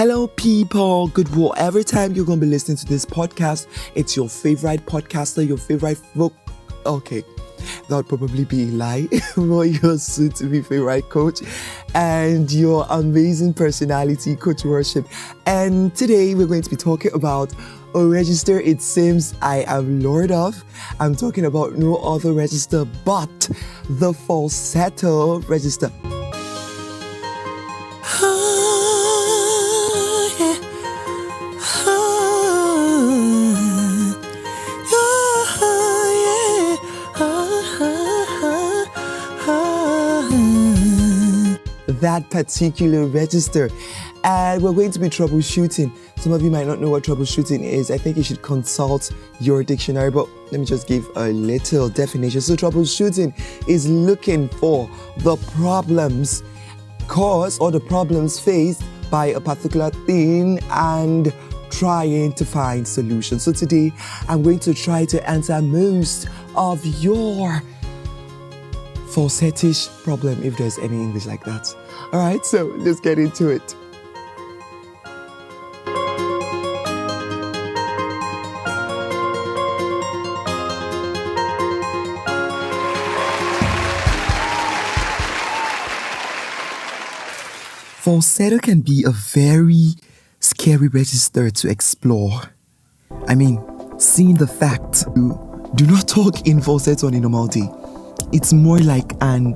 Hello, people. Good work. Every time you're going to be listening to this podcast, it's your favorite podcaster, your favorite okay, that would probably be a lie, but your soon-to-be favorite coach and your amazing personality, Coach Worship. And today we're going to be talking about a register it seems I am lord of. I'm talking about no other register but the falsetto register. That particular register, and we're going to be troubleshooting. Some of you might not know what troubleshooting is. I think you should consult your dictionary, but let me just give a little definition. So troubleshooting is looking for the problems caused or the problems faced by a particular thing and trying to find solutions. So today I'm going to try to answer most of your falsettish problem, if there's any English like that. All right, so let's get into it. Falsetto can be a very scary register to explore. I mean, seeing the fact you do not talk in falsetto on a normal day. It's more like an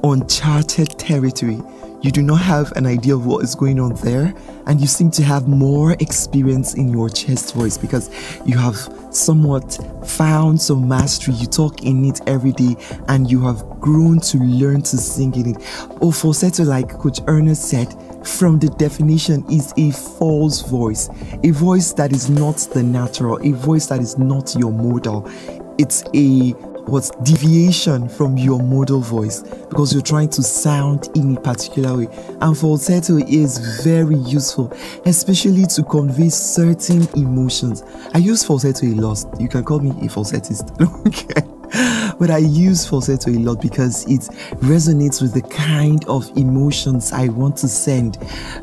uncharted territory. You do not have an idea of what is going on there, and you seem to have more experience in your chest voice because you have somewhat found some mastery. You talk in it every day and you have grown to learn to sing in it. Falsetto, like Coach Ernest said, from the definition, is a false voice, a voice that is not the natural, a voice that is not your model. It's a deviation from your model voice because you're trying to sound in a particular way. And falsetto is very useful, especially to convey certain emotions. I use falsetto a lot. You can call me a falsettist. Okay. But I use falsetto a lot because it resonates with the kind of emotions I want to send.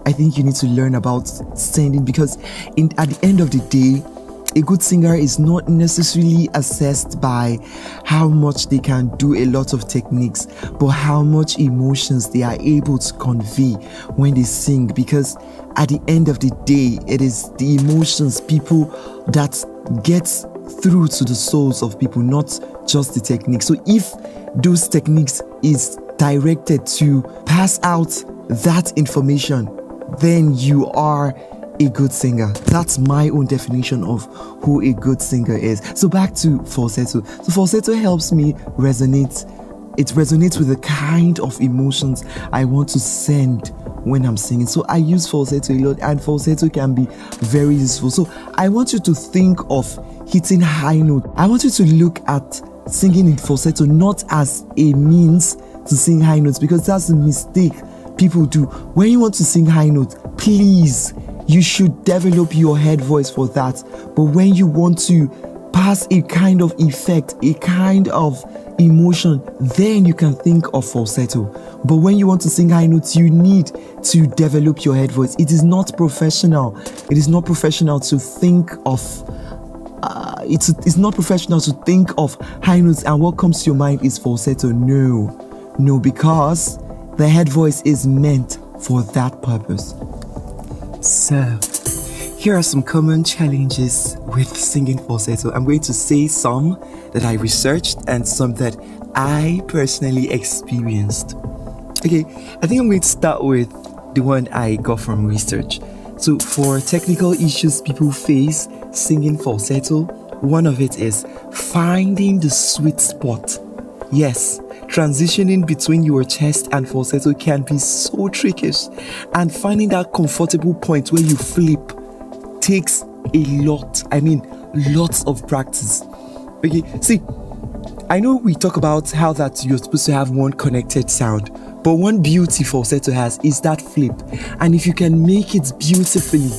I think you need to learn about sending because at the end of the day, a good singer is not necessarily assessed by how much they can do a lot of techniques, but how much emotions they are able to convey when they sing. Because at the end of the day, it is the emotions, people, that gets through to the souls of people, not just the technique. So if those techniques is directed to pass out that information, then you are a good singer. That's my own definition of who a good singer is. So back to falsetto. So falsetto helps me resonate. It resonates with the kind of emotions I want to send when I'm singing. So I use falsetto a lot, and falsetto can be very useful. So I want you to think of hitting high note. I want you to look at singing in falsetto not as a means to sing high notes, because that's a mistake people do. When you want to sing high notes, please, you should develop your head voice for that. But when you want to pass a kind of effect, a kind of emotion, then you can think of falsetto. But when you want to sing high notes, you need to develop your head voice. It is not professional. It is not professional to think of it's not professional to think of high notes and what comes to your mind is falsetto. No, because the head voice is meant for that purpose. So, here are some common challenges with singing falsetto. I'm going to say some that I researched and some that I personally experienced. Okay, I think I'm going to start with the one I got from research. So, for technical issues people face singing falsetto, one of it is finding the sweet spot. Yes, transitioning between your chest and falsetto can be so tricky, and finding that comfortable point where you flip takes lots of practice. Okay, see, I know we talk about how that you're supposed to have one connected sound, but one beauty falsetto has is that flip, and if you can make it beautifully,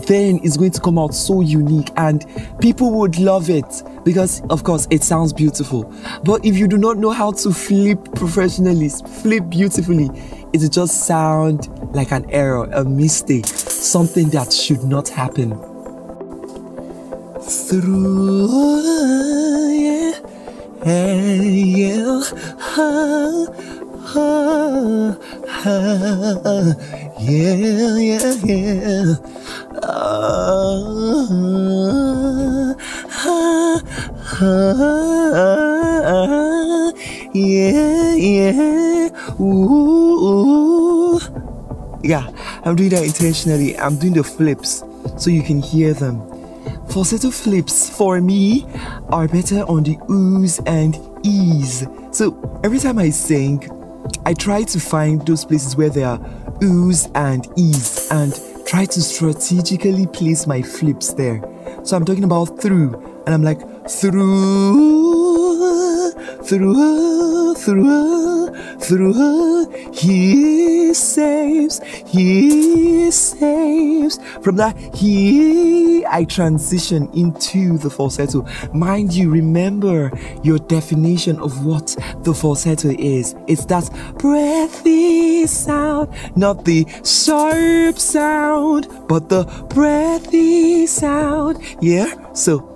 then it's going to come out so unique and people would love it because, of course, it sounds beautiful. But if you do not know how to flip professionally, flip beautifully, it will just sound like an error, a mistake. something that should not happen. Through, yeah, yeah, yeah, yeah, yeah. Yeah, yeah. Ooh. Yeah, I'm doing that intentionally. I'm doing the flips so you can hear them. Falsetto flips for me are better on the oohs and e's. So every time I sing, I try to find those places where there are oohs and e's and try to strategically place my flips there. So I'm talking about through, and I'm like through, through, through, through. He saves, he saves. From that he, I transition into the falsetto. Mind you, remember your definition of what the falsetto is. It's that breathy sound, not the sharp sound, but the breathy sound. Yeah, so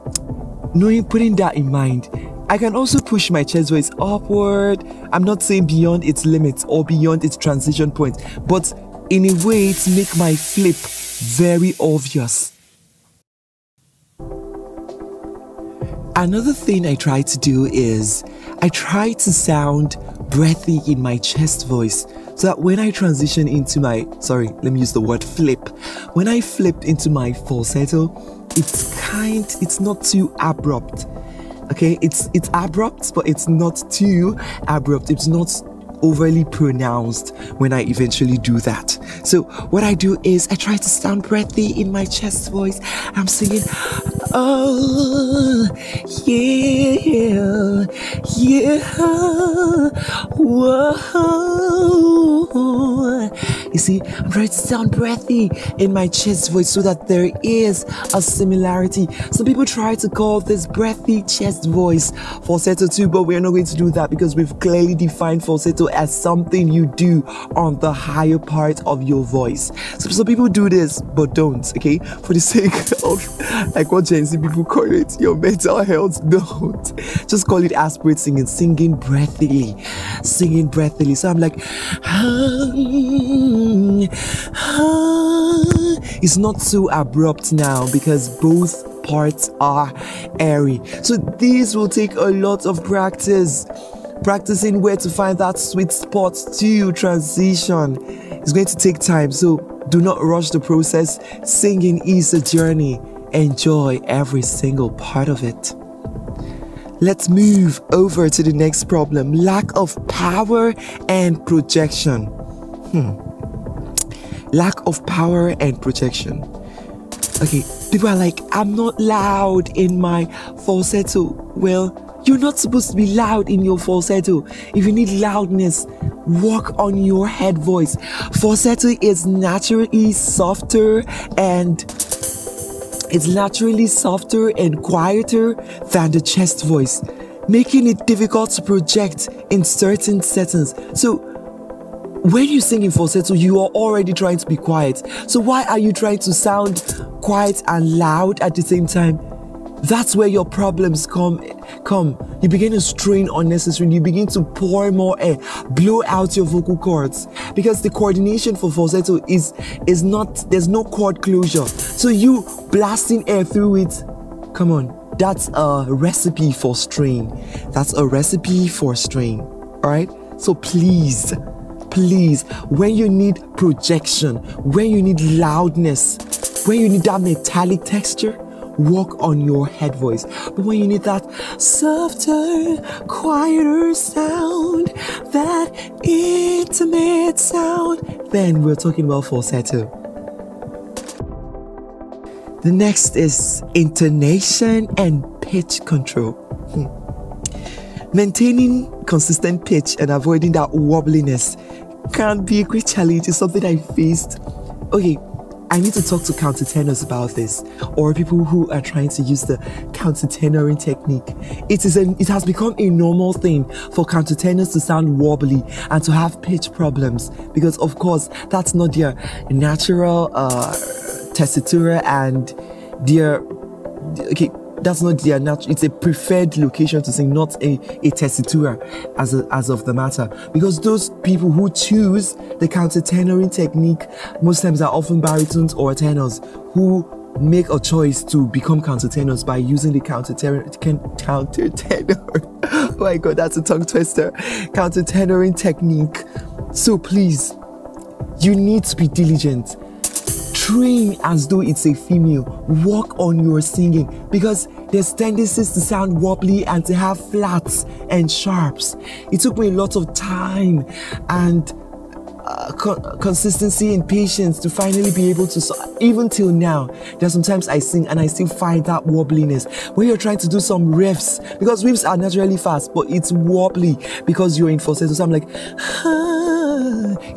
putting that in mind, I can also push my chest voice upward. I'm not saying beyond its limits or beyond its transition point, but in a way to make my flip very obvious. Another thing I try to do is I try to sound breathy in my chest voice, so that when I transition into my, flip. When I flip into my falsetto, it's not too abrupt. Okay, it's abrupt, but it's not too abrupt. It's not overly pronounced when I eventually do that. So what I do is I try to sound breathy in my chest voice. I'm singing, oh, yeah, yeah, whoa. You see, I'm trying to sound breathy in my chest voice so that there is a similarity. Some people try to call this breathy chest voice falsetto too, but we're not going to do that because we've clearly defined falsetto as something you do on the higher part of your voice. So some people do this, but don't, okay? For the sake of, like what Gen Z people call it, your mental health, don't. Just call it aspirate singing, singing breathily. So I'm like, it's not so abrupt now because both parts are airy. So these will take a lot of practice. Practicing where to find that sweet spot to transition. It's going to take time, so do not rush the process. Singing is a journey. Enjoy every single part of it. Let's move over to the next problem. Lack of power and projection. Lack of power and projection. Okay, people are like, I'm not loud in my falsetto. Well, you're not supposed to be loud in your falsetto. If you need loudness, work on your head voice. Falsetto is naturally softer and quieter than the chest voice, making it difficult to project in certain settings. So when you sing in falsetto, you are already trying to be quiet. So why are you trying to sound quiet and loud at the same time? That's where your problems come. You begin to strain unnecessarily. You begin to pour more air, blow out your vocal cords, because the coordination for falsetto is not, there's no chord closure. So you blasting air through it, come on, that's a recipe for strain. All right? So please, when you need projection, when you need loudness, when you need that metallic texture, work on your head voice. But when you need that softer, quieter sound, that intimate sound, then we're talking about falsetto. The next is intonation and pitch control. Maintaining consistent pitch and avoiding that wobbliness can be a great challenge. It's something I faced. Okay, I need to talk to countertenors about this, or people who are trying to use the countertenoring technique. It has become a normal thing for countertenors to sound wobbly and to have pitch problems, because of course that's not their natural tessitura, and that's not their natural. It's a preferred location to sing, not a tessitura as of the matter. Because those people who choose the countertenoring technique most times are often baritones or tenors who make a choice to become countertenors by using the countertenor. Oh my god, that's a tongue twister. Countertenoring technique. So please, you need to be diligent. Train as though it's a female. Work on your singing, because there's tendencies to sound wobbly and to have flats and sharps. It took me a lot of time and consistency and patience to finally be able to, even till now, there's sometimes I sing and I still find that wobbliness when you're trying to do some riffs, because riffs are naturally fast, but it's wobbly because you're in falsetto. So I'm like,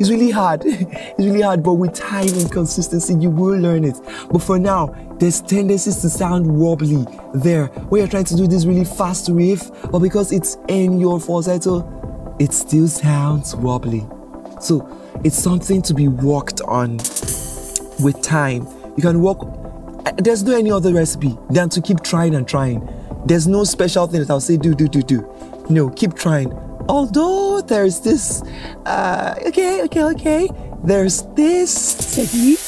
it's really hard. It's really hard, but with time and consistency, you will learn it. But for now, there's tendencies to sound wobbly there when you're trying to do this really fast riff, but because it's in your falsetto, it still sounds wobbly. So it's something to be worked on with time. You can work. There's no any other recipe than to keep trying and trying. There's no special thing that I'll say do. No, keep trying. Although there's this, there's this technique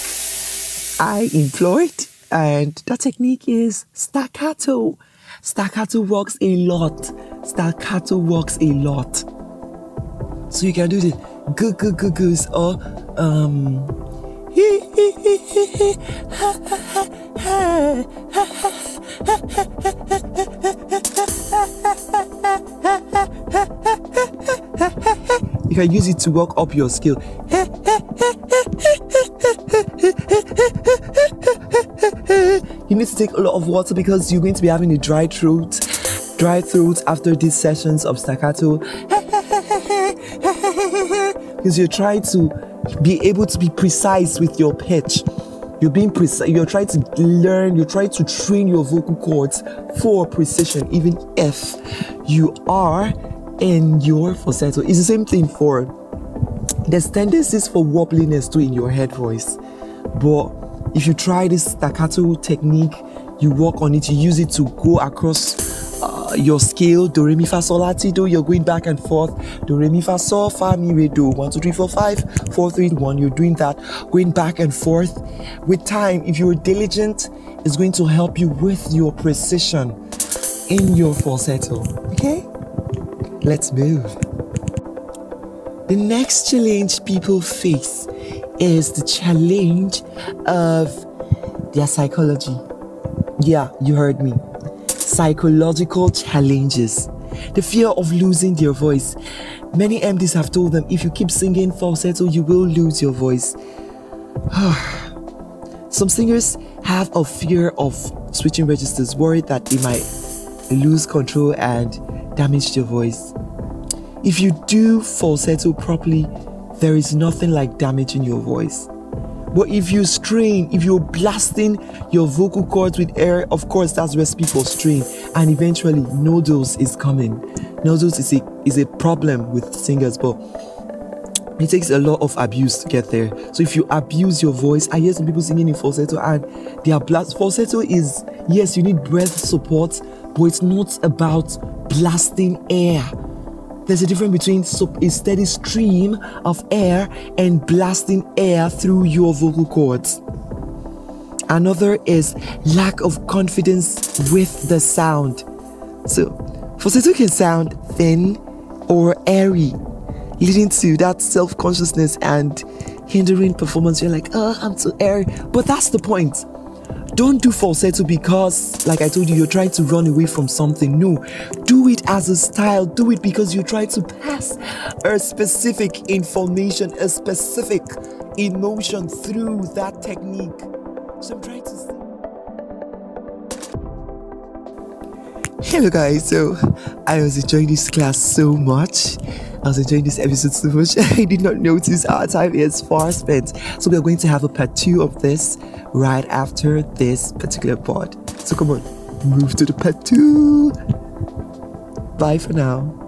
I employed, and that technique is staccato. Staccato works a lot. So you can do the goos or you can use it to work up your skill. You need to take a lot of water because you're going to be having a dry throat after these sessions of staccato. Because you're trying to be able to be precise with your pitch. You're being precise. You're trying to learn. You're trying to train your vocal cords for precision, even if you are in your falsetto. It's the same thing for. There's tendencies for wobbliness too in your head voice, but if you try this staccato technique, you work on it. You use it to go across your scale. Do re mi fa sol la ti do. You're going back and forth. Do re mi fa sol fa mi re do. 1 2 3 4 5 4 3 1. You're doing that, going back and forth. With time, if you're diligent, it's going to help you with your precision in your falsetto. Okay, let's move. The next challenge people face is the challenge of their psychology. Yeah, you heard me. Psychological challenges. The fear of losing their voice. Many MDs have told them if you keep singing falsetto, you will lose your voice. Some singers have a fear of switching registers, worried that they might lose control and damage their voice. If you do falsetto properly, there is nothing like damaging your voice. But if you strain, if you're blasting your vocal cords with air, of course that's recipe for strain, and eventually nodules is coming. Nodules is a problem with singers, but it takes a lot of abuse to get there. So if you abuse your voice, I hear some people singing in falsetto and they are blast. Falsetto is, yes, you need breath support, but it's not about blasting air. There's a difference between a steady stream of air and blasting air through your vocal cords. Another is lack of confidence with the sound. So, falsetto can sound thin or airy, leading to that self-consciousness and hindering performance. You're like, oh, I'm too airy. But that's the point. Don't do falsetto because, like I told you, you're trying to run away from something. No, do it as a style. Do it because you're trying to pass a specific information, a specific emotion through that technique. So I'm trying to say. Hello guys, so I was enjoying this class so much. I was enjoying this episode so much. I did not notice our time is far spent. So we are going to have a part 2 of this right after this particular pod. So come on, move to the part 2. Bye for now.